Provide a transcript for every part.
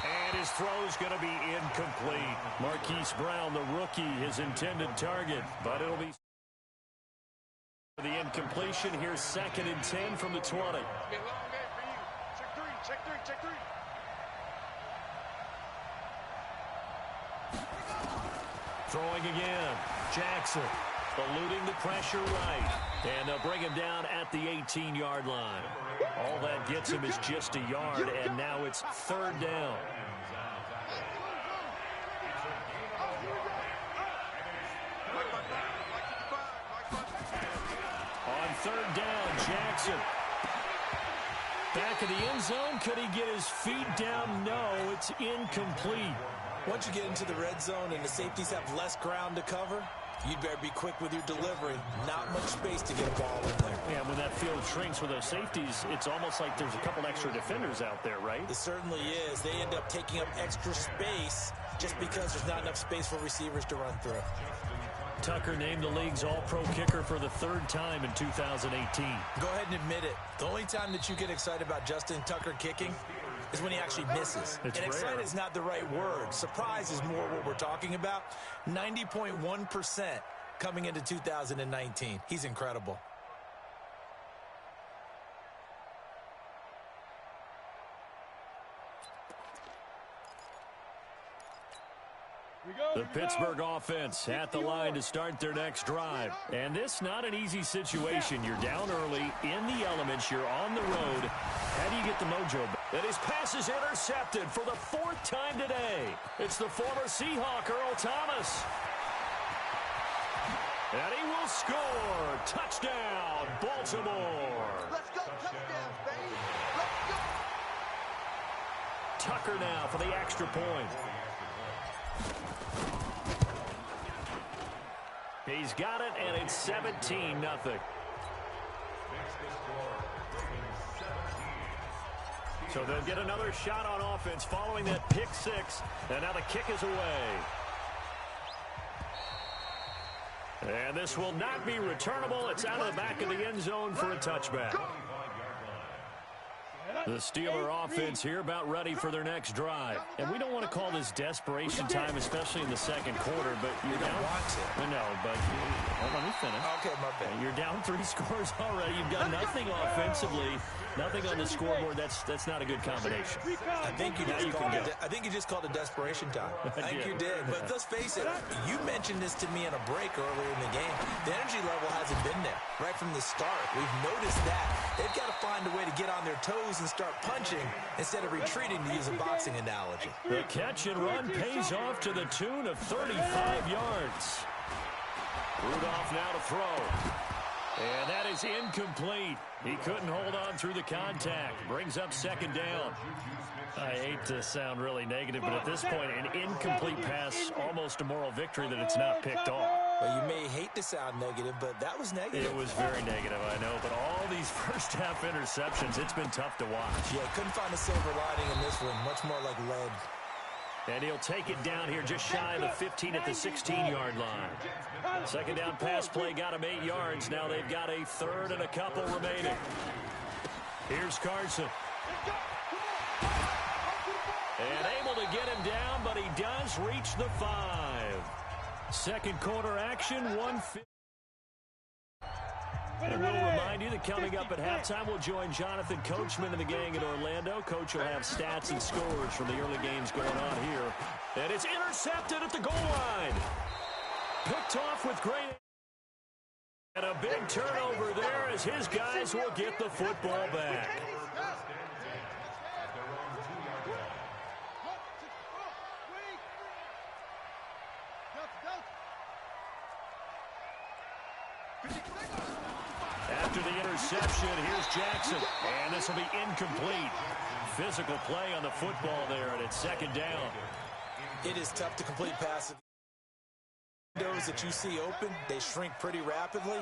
And his throw's going to be incomplete. Marquise Brown, the rookie, his intended target, but it'll be the incompletion here, 2nd and 10 from the 20. Check three. Throwing again. Jackson eluding the pressure right. And they'll bring him down at the 18-yard line. All that gets him is just a yard, and now it's 3rd down. On 3rd down, Jackson. Back of the end zone. Could he get his feet down? No, it's incomplete. Once you get into the red zone and the safeties have less ground to cover, you'd better be quick with your delivery. Not much space to get a ball in there. Yeah, when that field shrinks with those safeties, it's almost like there's a couple extra defenders out there, right? It certainly is. They end up taking up extra space just because there's not enough space for receivers to run through. Tucker named the league's all-pro kicker for the 3rd time in 2018. Go ahead and admit it. The only time that you get excited about Justin Tucker kicking is when he actually misses. It's and rare. excited is not the right word. Surprise is more what we're talking about. 90.1% coming into 2019. He's incredible. The Pittsburgh offense at the line to start their next drive. And this not an easy situation. You're down early, in the elements, you're on the road. How do you get the mojo back? And his pass is intercepted for the 4th time today. It's the former Seahawk, Earl Thomas. And he will score. Touchdown, Baltimore. Let's go, touchdowns, baby. Let's go. Tucker now for the extra point. He's got it, and it's 17-0. So they'll get another shot on offense following that pick 6, and now the kick is away. And this will not be returnable. It's out of the back of the end zone for a touchback. The Steeler offense here about ready for their next drive. And we don't want to call this desperation time, especially in the 2nd quarter, but you're down. No, but let me finish. Okay, my bad. You're down 3 scores already. You've done nothing offensively, nothing on the scoreboard. That's not a good combination. I think you just called it desperation time. I think you did. But let's face it, you mentioned this to me in a break earlier in the game. The energy level hasn't been there right from the start. We've noticed that. They've got to find a way to get on their toes and start punching instead of retreating, to use a boxing analogy. The catch and run pays off to the tune of 35 yards. Rudolph now to throw. And that is incomplete. He couldn't hold on through the contact. Brings up 2nd down. I hate to sound really negative, but at this point, an incomplete pass, almost a moral victory that it's not picked off. Well, you may hate to sound negative, but that was negative. It was very negative, I know. But all these first-half interceptions, it's been tough to watch. Yeah, couldn't find a silver lining in this one. Much more like lead. And he'll take it down here just shy of the 15 at the 16-yard line. 2nd down pass play got him 8 yards. Now they've got a 3rd and a couple remaining. Here's Carson. And able to get him down, but he does reach the 5. 2nd quarter action, 1-50. And we'll remind you that coming up at halftime, we'll join Jonathan Coachman and the gang in Orlando. Coach will have stats and scores from the early games going on here. And it's intercepted at the goal line. Picked off with great. And a big turnover there as his guys will get the football back. After the interception, here's Jackson. And this will be incomplete. Physical play on the football there, and it's 2nd down. It is tough to complete passes. Those that you see open, they shrink pretty rapidly.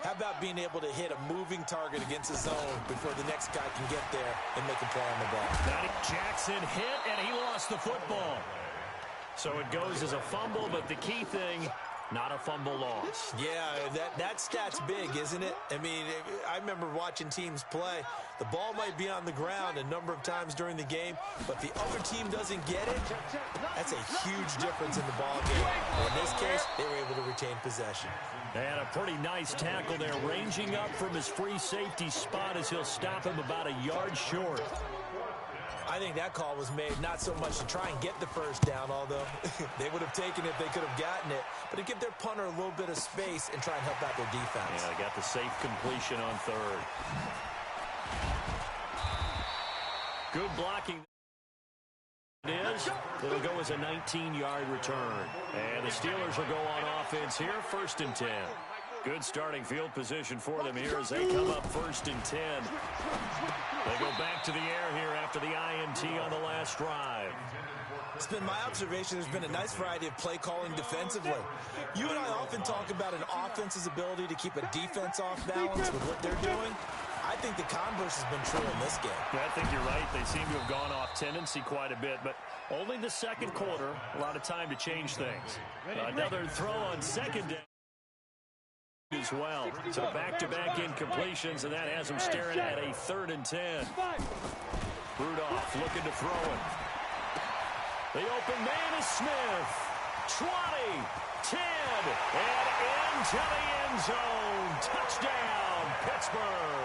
How about being able to hit a moving target against the zone before the next guy can get there and make a play on the ball? Jackson hit, and he lost the football. So it goes as a fumble, but the key thing, not a fumble loss. Yeah, that stat's big, isn't it? I mean, I remember watching teams play. The ball might be on the ground a number of times during the game, but the other team doesn't get it. That's a huge difference in the ball game. In this case, they were able to retain possession. And a pretty nice tackle there, ranging up from his free safety spot as he'll stop him about a yard short. I think that call was made not so much to try and get the first down, although they would have taken it if they could have gotten it, but to give their punter a little bit of space and try and help out their defense. Yeah, they got the safe completion on third. Good blocking. It'll go as a 19-yard return. And the Steelers will go on offense here, 1st and 10. Good starting field position for them here as they come up 1st and 10. They go back to the air here after the INT on the last drive. It's been my observation there's been a nice variety of play calling defensively. You and I often talk about an offense's ability to keep a defense off balance with what they're doing. I think the converse has been true in this game. Yeah, I think you're right. They seem to have gone off tendency quite a bit, but only the second quarter. A lot of time to change things. Another throw on 2nd down as well. So back-to-back incompletions, and that has them staring at a 3rd and 10. Rudolph looking to throw it. The open man is Smith. 20, 10, and into the end zone. Touchdown, Pittsburgh.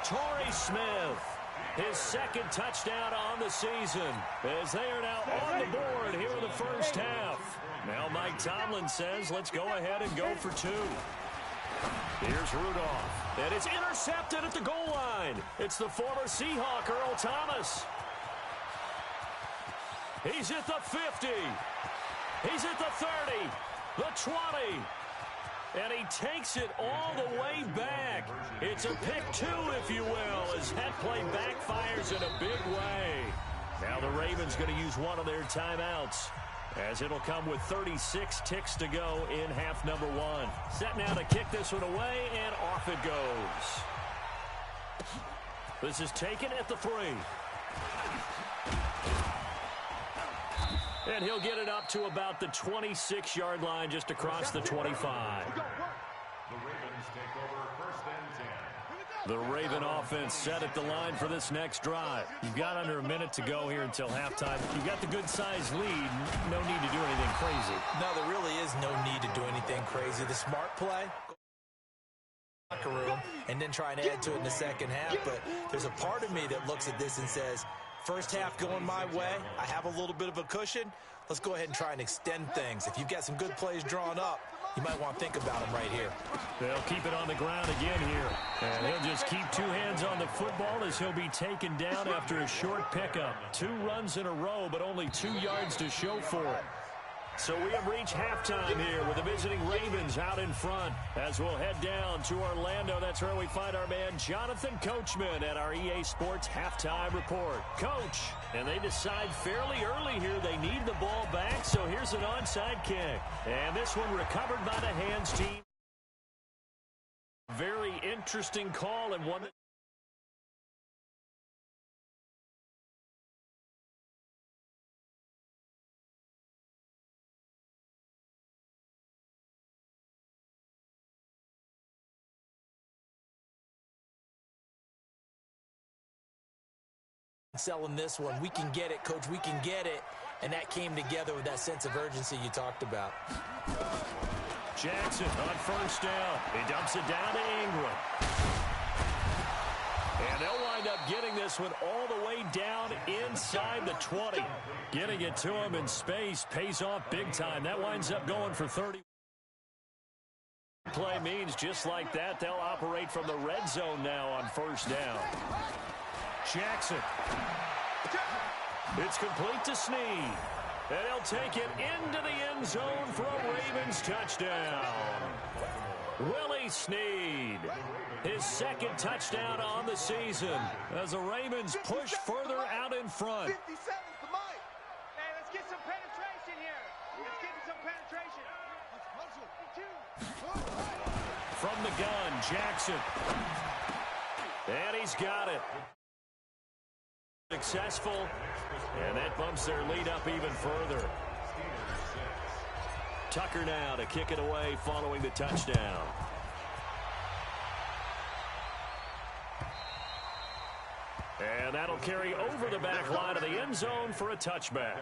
Torrey Smith, his 2nd touchdown on the season, as they are now on the board here in the first half. Now Mike Tomlin says, let's go ahead and go for 2. Here's Rudolph, and it's intercepted at the goal line. It's the former Seahawk, Earl Thomas. He's at the 50. He's at the 30, the 20. And he takes it all the way back. It's a pick 2, if you will, as that play backfires in a big way. Now the Ravens going to use one of their timeouts, as it'll come with 36 ticks to go in half number 1. Set now to kick this one away, and off it goes. This is taken at the 3. And he'll get it up to about the 26-yard line, just across the 25. The Raven offense set at the line for this next drive. You've got under a minute to go here until halftime. You've got the good-sized lead. No need to do anything crazy. No, there really is no need to do anything crazy. The smart play, locker room, and then try and add to it in the second half. But there's a part of me that looks at this and says, first half going my way, I have a little bit of a cushion. Let's go ahead and try and extend things. If you've got some good plays drawn up, you might want to think about them right here. They'll keep it on the ground again here. And he'll just keep 2 hands on the football as he'll be taken down after a short pickup. 2 runs in a row, but only 2 yards to show for it. So we have reached halftime here with the visiting Ravens out in front. As we'll head down to Orlando, that's where we find our man Jonathan Coachman at our EA Sports Halftime Report. Coach, and they decide fairly early here they need the ball back, so here's an onside kick. And this one recovered by the hands team. Very interesting call, and one that selling this one. We can get it, Coach. We can get it. And that came together with that sense of urgency you talked about. Jackson on first down. He dumps it down to Ingram. And they'll wind up getting this one all the way down inside the 20. Getting it to him in space pays off big time. That winds up going for 30. Play means just like that, they'll operate from the red zone now on first down. Jackson. It's complete to Snead. And he'll take it into the end zone for a Ravens touchdown. Willie Snead, his 2nd touchdown on the season as the Ravens push further out in front. 57's the mic. Hey, let's get some penetration here. Let's get some penetration. From the gun, Jackson. And he's got it. Successful, and that bumps their lead up even further. Tucker now to kick it away following the touchdown. And that'll carry over the back line of the end zone for a touchback.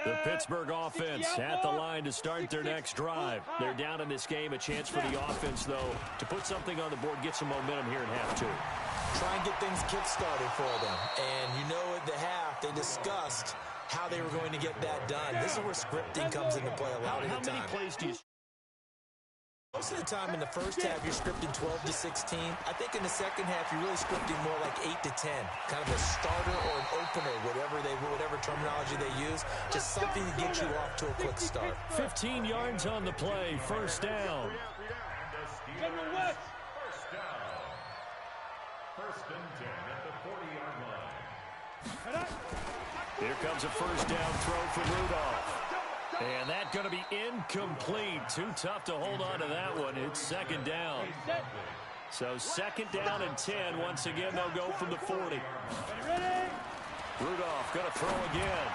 The Pittsburgh offense at the line to start their next drive. They're down in this game. A chance for the offense, though, to put something on the board, get some momentum here in half two. Try and get things kick-started for them. And you know at the half, they discussed how they were going to get that done. This is where scripting comes into play a lot of the time. How many plays do you... Most of the time in the first half, you're scripting 12 to 16. I think in the second half, you're really scripting more like 8 to 10. Kind of a starter or an opener, whatever terminology they use. Just something to get you off to a quick start. 15 yards on the play, first down. First and 10 at the 40-yard line. Here comes a first down throw for Rudolph. And that's going to be incomplete. Too tough to hold on to that one. It's second down. So second down and 10. Once again, they'll go from the 40. Rudolph going to throw again.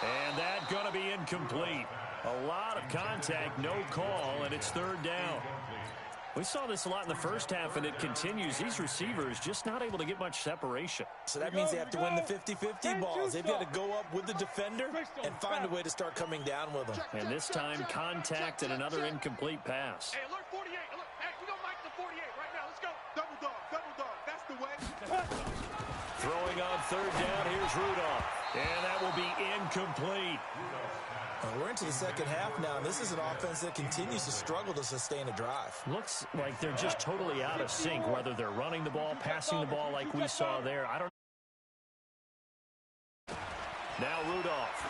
And that's going to be incomplete. A lot of contact, no call, and it's third down. We saw this a lot in the first half, and it continues. These receivers just not able to get much separation. So that means they have to win the 50-50 balls. They've got to go up with the defender and find a way to start coming down with them. And this time, contact and another incomplete pass. Hey, alert 48. Alert. Hey, we gonna mic the 48 right now. Let's go. Double dog. That's the way. Throwing on third down, here's Rudolph. And that will be incomplete. We're into the second half now, and this is an offense that continues to struggle to sustain a drive. Looks like they're just totally out of sync, whether they're running the ball, passing the ball like we saw there. I don't. Now Rudolph.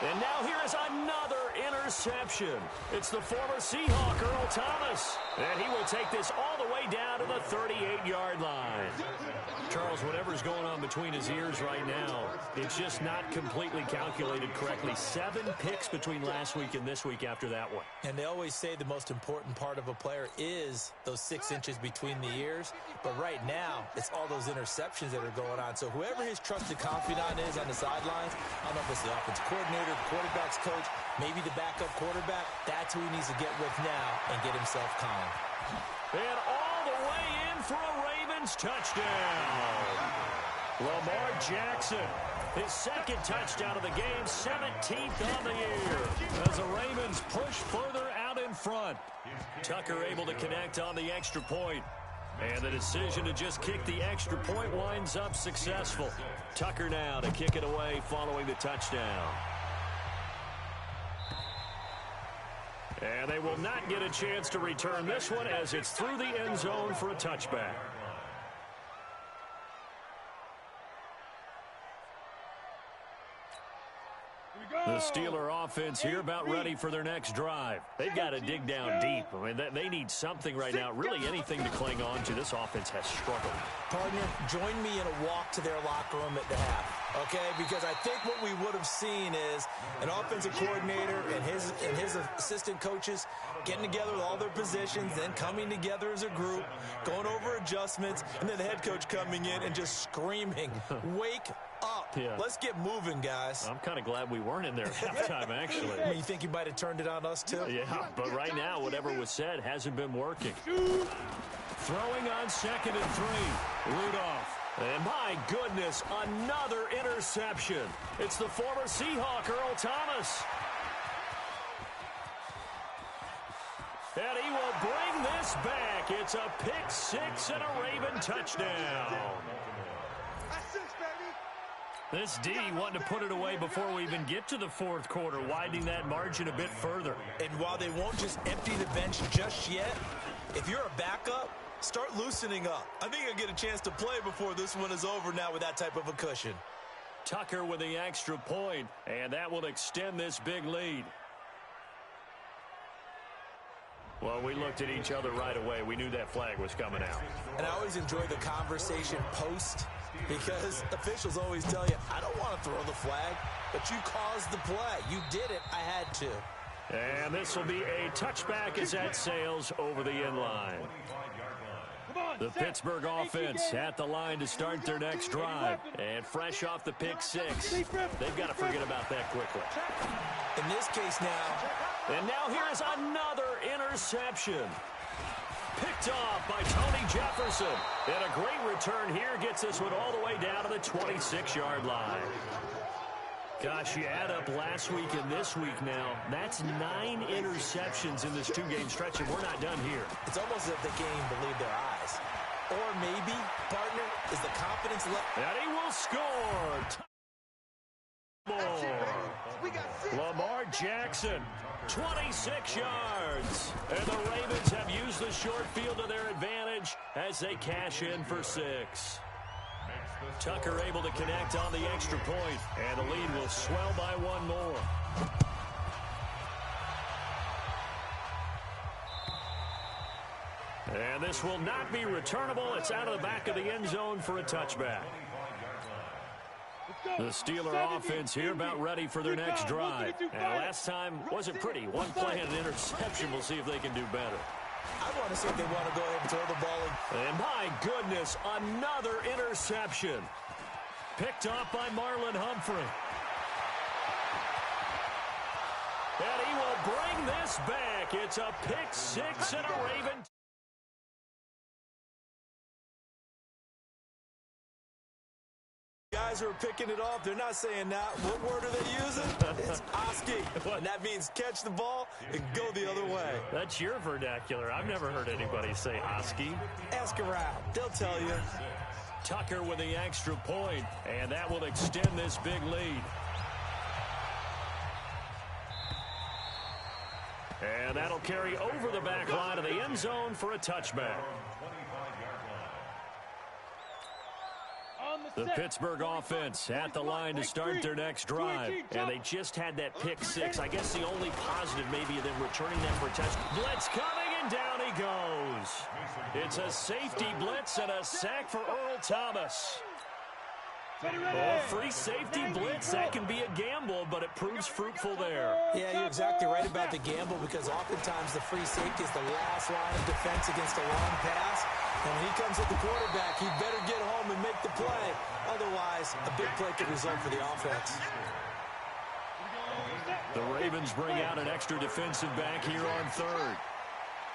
And now here is another interception. It's the former Seahawk, Earl Thomas. And he will take this all the way down to the 38-yard line. Charles, whatever's going on between his ears right now, it's just not completely calculated correctly. 7 picks between last week and this week after that one. And they always say the most important part of a player is those 6 inches between the ears. But right now, it's all those interceptions that are going on. So whoever his trusted confidant is on the sidelines, I don't know if it's the offensive coordinator, the quarterback's coach, maybe the backup quarterback, that's who he needs to get with now and get himself calm. And all the way in for a Ravens touchdown. Lamar Jackson, his second touchdown of the game, 17th on the year. As the Ravens push further out in front. Tucker able to connect on the extra point. And the decision to just kick the extra point winds up successful. Tucker now to kick it away following the touchdown. And they will not get a chance to return this one as it's through the end zone for a touchback. The Steeler offense here about ready for their next drive. They've got to dig down deep. I mean, they need something right now, really anything to cling on to. This offense has struggled. Partner, join me in a walk to their locker room at the half, okay? Because I think what we would have seen is an offensive coordinator and his assistant coaches getting together with all their positions, then coming together as a group, going over adjustments, and then the head coach coming in and just screaming, wake up. Yeah. Let's get moving, guys. I'm kind of glad we weren't in there at halftime, actually. I mean, you think you might have turned it on us, too? Yeah, but right now, whatever was said hasn't been working. Throwing on 2nd and 3. Rudolph. And my goodness, another interception. It's the former Seahawk, Earl Thomas. And he will bring this back. It's a pick 6 and a Raven touchdown. This D wanting to put it away before we even get to the fourth quarter, widening that margin a bit further. And while they won't just empty the bench just yet, if you're a backup, start loosening up. I think you'll get a chance to play before this one is over now with that type of a cushion. Tucker with the extra point, and that will extend this big lead. Well, we looked at each other right away. We knew that flag was coming out. And I always enjoy the conversation post because officials always tell you, I don't want to throw the flag, but you caused the play. You did it. I had to. And this will be a touchback as that sails over the end line. The Pittsburgh offense at the line to start their next drive. And fresh off the pick six, they've got to forget about that quickly. In this case now. And now here's another interception. Picked off by Tony Jefferson. And a great return here gets this one all the way down to the 26-yard line. Gosh, you add up last week and this week now, that's 9 interceptions in this two-game stretch, and we're not done here. It's almost as if they can't even believe their eyes. Or maybe, partner, is the confidence left. And he will score. Lamar Jackson, 26 yards. And the Ravens have used the short field to their advantage as they cash in for 6. Tucker able to connect on the extra point, and the lead will swell by 1 more. And this will not be returnable. It's out of the back of the end zone for a touchback. The Steeler offense here about ready for their next drive. And last time wasn't pretty. One play and an interception. We'll see if they can do better. I want to see if they want to go ahead and throw the ball in. And my goodness, another interception. Picked off by Marlon Humphrey. And he will bring this back. It's a pick six and a Raven. Guys who are picking it off, they're not saying that. What word are they using? It's Oski. And that means catch the ball and go the other way. That's your vernacular. I've never heard anybody say Oski. Ask around. They'll tell you. Tucker with the extra point, and that will extend this big lead. And that'll carry over the back line of the end zone for a touchback. The Pittsburgh offense at the line to start their next drive. And they just had that pick six. I guess the only positive maybe of them returning that for a touchdown. Blitz coming, and down he goes. It's a safety blitz and a sack for Earl Thomas. Oh, free safety blitz, that can be a gamble, but it proves fruitful there. Yeah, you're exactly right about the gamble, because oftentimes the free safety is the last line of defense against a long pass. And when he comes at the quarterback, he better get home and make the play. Otherwise, a big play could result for the offense. The Ravens bring out an extra defensive back here on third.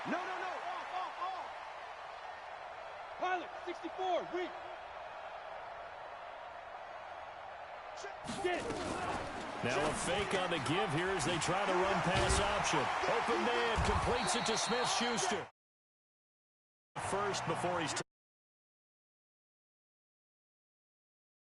No. Off. Pilot, 64, weak. Get it. Now a fake on the give here as they try to run pass option. Open man completes it to Smith-Schuster. First before he's